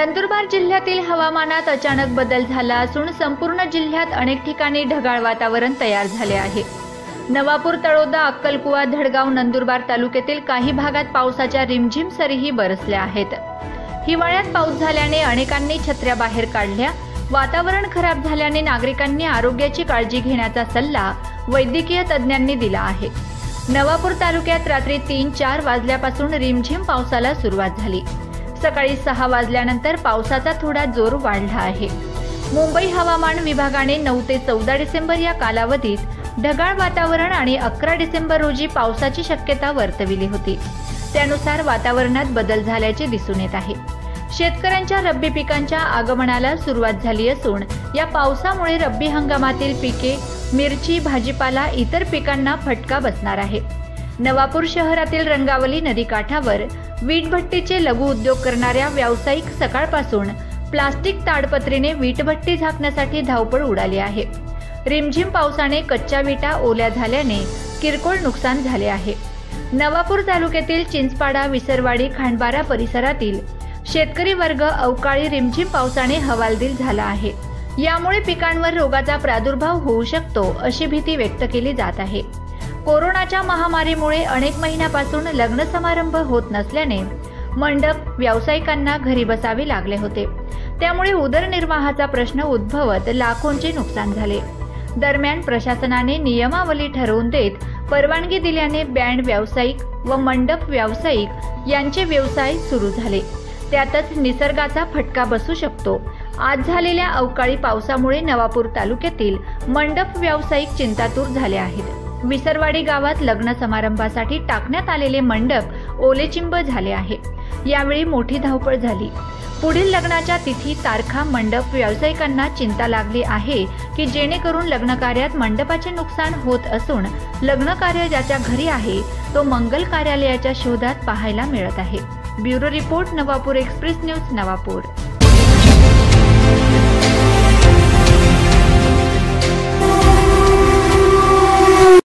नंदुरबार जिल्ह्यातील हवामानात अचानक बदल झाला असून संपूर्ण जिल्ह्यात अनेक ठिकाणी ढगाळ वातावरण तयार झाले आहे। नवापूर, तळोदा, अक्कलकुवा, धडगाव, नंदुरबार तालुक्यातील काही भागात पावसाच्या रिमझिम सरीही बरसल्या आहेत। हिवाळ्यात पाऊस झाल्याने अनेकांनी छत्र्या बाहेर काढल्या। वातावरण खराब झाल्याने नागरिकांनी आरोग्याची काळजी घेण्याचा सल्ला वैद्यकीय तज्ज्ञांनी दिला आहे। नवापूर तालुक्यात रात्री 3-4 वाजल्यापासून रिमझिम पावसाला सुरुवात झाली। सकाळी 6 वाजल्यानंतर पावसाचा थोडा जोर वाढला आहे। मुंबई हवामान विभागाने 9 ते 14 डिसेंबर या कालावधीत ढगाळ वातावरण आणि 11 डिसेंबर रोजी पावसाची शक्यता वर्तविली होती। त्यानुसार वातावरणात बदल झाल्याचे दिसून येत आहे। शेतकऱ्यांच्या रब्बी पिकांच्या आगमनाला सुरुवात झाली असून या पावसामुळे रब्बी हंगामातील पिके, मिरची, भाजीपाला इतर पिकांना फटका बसणार आहे। नवापूर शहरातील रंगावली नदीकाठावर वीटभट्टीचे लघु उद्योग करणाऱ्या व्यावसायिक सकाळपासून प्लास्टिक ताडपत्रीने वीटभट्टी झाकण्यासाठी धावपळ उडाली आहे। रिमझिम पावसाने कच्च्या विटा ओल्या झाल्याने किरकोळ नुकसान झाले आहे। नवापूर तालुक्यातील चिंचपाडा, विसरवाडी, खांडबारा परिसरातील शेतकरी वर्ग अवकाळी रिमझिम पावसाने हवालदिल झाला आहे। यामुळे पिकांवर रोगाचा प्रादुर्भाव होऊ शकतो अशी भीती व्यक्त केली जात आहे। कोरोनाच्या महामारीमुळे अनेक महिन्यापासून लग्न समारंभ होत नसल्याने मंडप व्यावसायिकांना घरी बसावे लागले होते। त्यामुळे उदरनिर्वाहाचा प्रश्न उद्भवत लाखोंचे नुकसान झाले। दरम्यान प्रशासनाने नियमावली ठरवून देत परवानगी दिल्याने बँड व्यावसायिक व मंडप व्यावसायिक यांचे व्यवसाय सुरू झाले। त्यातच निसर्गाचा फटका बसू शकतो। आज झालेल्या अवकाळी पावसामुळे नवापूर तालुक्यातील मंडप व्यावसायिक चिंतातूर झाले आहेत। विसरवाडी गावात लग्न समारंभासाठी टाकण्यात आलेले मंडप ओलेचिंब झाले आहे। यावेळी मोठी धावपळ झाली। पुढील लग्नाच्या तिथी, तारखा मंडप व्यावसायिकांना चिंता लागली आहे की जेणेकरून लग्न कार्यात मंडपाचे नुकसान होत असून लग्न कार्य ज्याच्या घरी आहे तो मंगल कार्यालयाच्या शोधात पाहायला मिळत आहे। Bureau report, Navapur express news, Navapur.